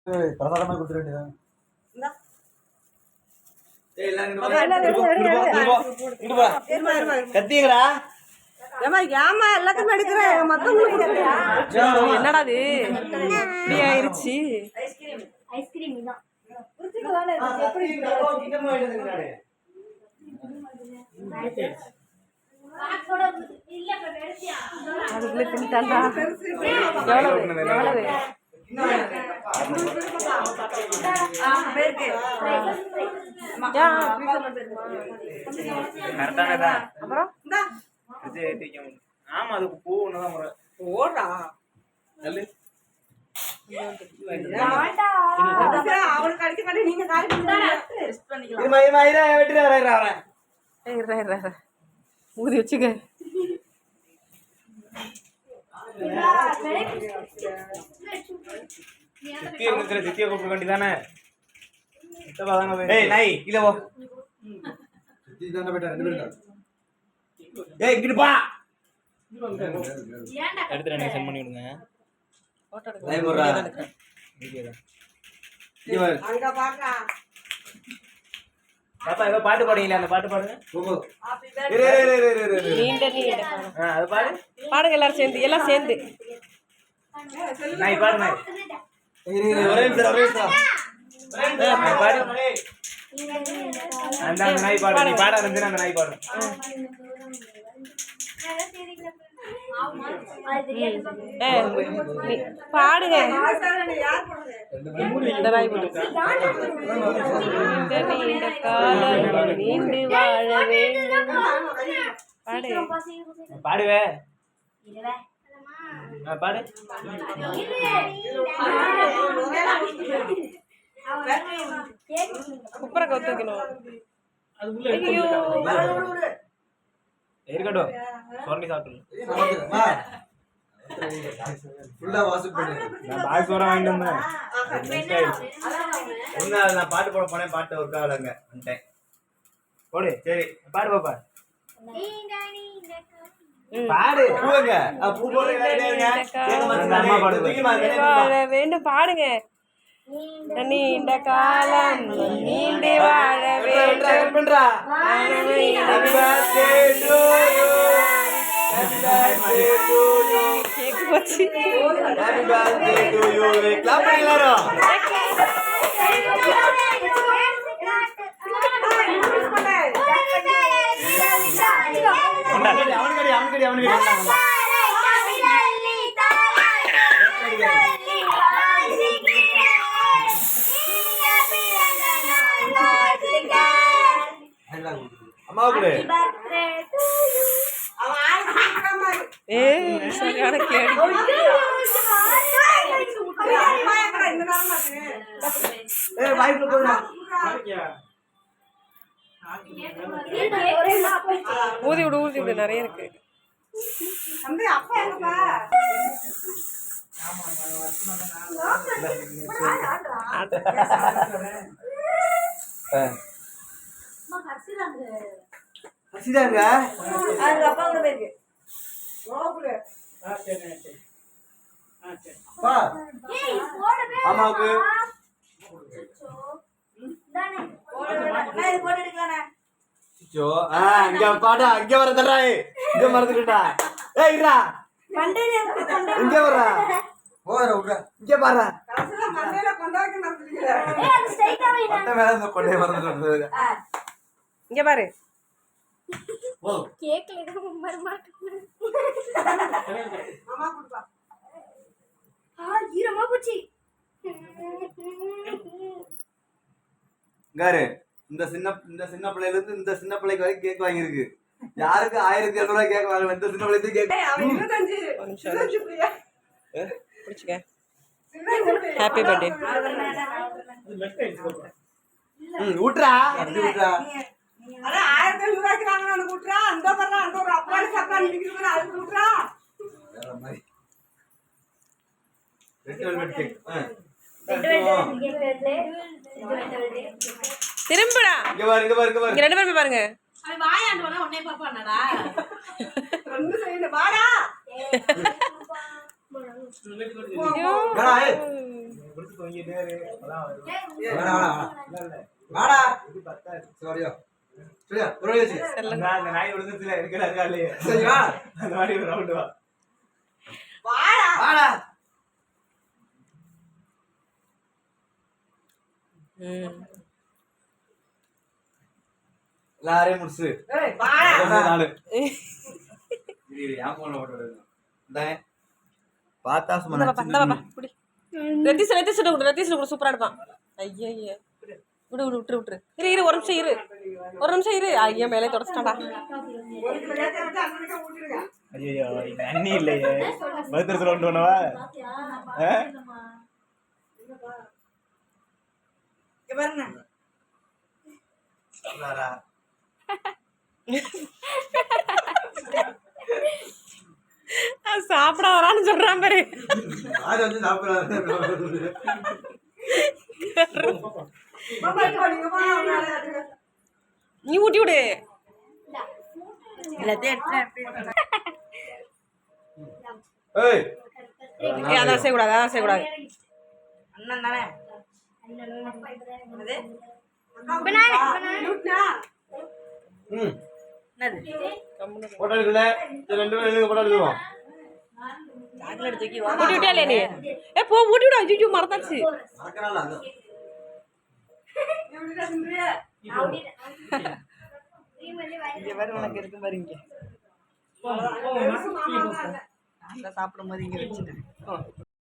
பிரசாதமா கொடுத்துட வேண்டியதான். கத்திங்களா எல்லாத்துக்கும் எடுக்கிறேன் மத்தவங்களுக்கு என்னடா இது இப்படி ஆயிருச்சு. அதுக்குள்ள தின்ட்டாண்டா. எவ்வளவு ஆமா அதுக்கு பூ ஒண்ணுதான் ஓடா அவனுக்கு அடிக்க மாட்டேன். நீங்க ஊதி வச்சுக்க. சித்திய கூப்பிட வேண்டியதானே. எடுத்துட்டு சென்ட் பண்ணி விடுங்க. பாப்பா ஏதோ பாட்டு பாடுங்களா? அந்த பாட்டு பாடுங்க. அது பாடு பாடுங்க எல்லாரும் சேர்ந்து. எல்லாம் சேர்ந்து நாய் பாடு. நாய் பாடு. அந்த நாய் பாடு. நீ பாட ஆரம்பிச்சு அந்த நாய் பாடு. பாடுங்க. நீண்டு வாழ வேண்டும். பாடுவே பாடு. குப்பரை கொத்துக்கணும். இருக்கட்டும் சொரணி சாப்பிட்டு நான் பாட்டு போட போனேன். பாட்டு ஒர்க் ஆகலங்க வந்துட்டேன். போடு. சரி பாடு பாப்பா. பாடு பூங்க பூ வேண்டும். பாடுங்க. நீண்ட காலம் நீண்டு வாழ வேண்டும். கேக்கு போச்சு. சரியான கேடு. ஊதி விடு ஊதி விடு. நிறைய இருக்கு. அம்மாவுக்கு இங்க பாடா. இங்க வர தர்றா. இங்க மறந்துட்டா. ஏய்ரா இங்க வர்றா. இங்க பாரு. இங்க பாரு. இந்த சின்ன பிள்ளைல இருந்து இந்த சின்ன பிள்ளைக்கு வரைக்கும் கேக் வாங்கிருக்கு. யாருக்கு 1700 கேக் வாங்கல. இந்த சின்ன பிள்ளைக்கு கேக். Happy birthday. ஊட்றா. அட 1700 வாங்குறானு கூட்றா. அந்த பர்றா அந்த ஒரு அப்பாடி சப்பாடி நிக்குது. அது கூட்றா. வேற மாதிரி. Red velvet cake. திரும்புடா. இங்க பாரு. இங்க பாரு. இங்க ரெண்டு பேரும் பாருங்க. அவன் வாயாண்டு வந்தா உடனே பாப்பானடா. ரெண்டு சைடு வாடா. வாடா, ஏய். வாடா. சரியா? சரியா? ஒரு வயசு. சரி, வா. வாடா. எல்லாரையும் முடிச்சு ஏய், வாடா. நாலு என் போன்ல போட்டு விடுங்க. இந்தாங்க. பார்த்தா சும்மா நடிச்சுட்டு ரத்தீஸ்ல சூப்பரா எடுப்பான். ஐயா ஐயா விட்டுரு இரு ஒரு நிமிஷம் இரு ஐயா மேலே தொடச்சிட்டாடா. ஒரு கிலோ ஏத்த வச்சு அண்ணனுக்கு ஊட்டிடுங்க. ஐயோ அண்ணி இல்லையே மருத்துவத்தில் கொண்டு போனவா இங்க பாருங்க. சாப்பிடாரா? சாப்பிட வரான்னு சொல்றான் பாரு. அது வந்து சாப்பிடாரு. மாமா, இங்க வா, நீங்க வா, அவனால. நீ ஊட்டி விடு எல்லாத்தையும் ஏய், அதான் செய்யக்கூடாது. அண்ணன் தானே? என்னது? லூட்னா? ம். போட்டோ எடுக்கல. சரி, 2 பேரும் எழுதுங்க, போட்டோ எடுத்துருவோம். ஊட்டி விட்டியா நீ? போ ஊட்டி விடு. ஐயோ மறந்தாச்சு. மறக்கறான்ல அது. எப்படிடா சுந்தரி? இங்க பாரு உனக்கு இருக்கு பாரு இங்க பெருசு மாமா தான். நான் சாப்பிடும் போது இங்க வச்சுட்டேன்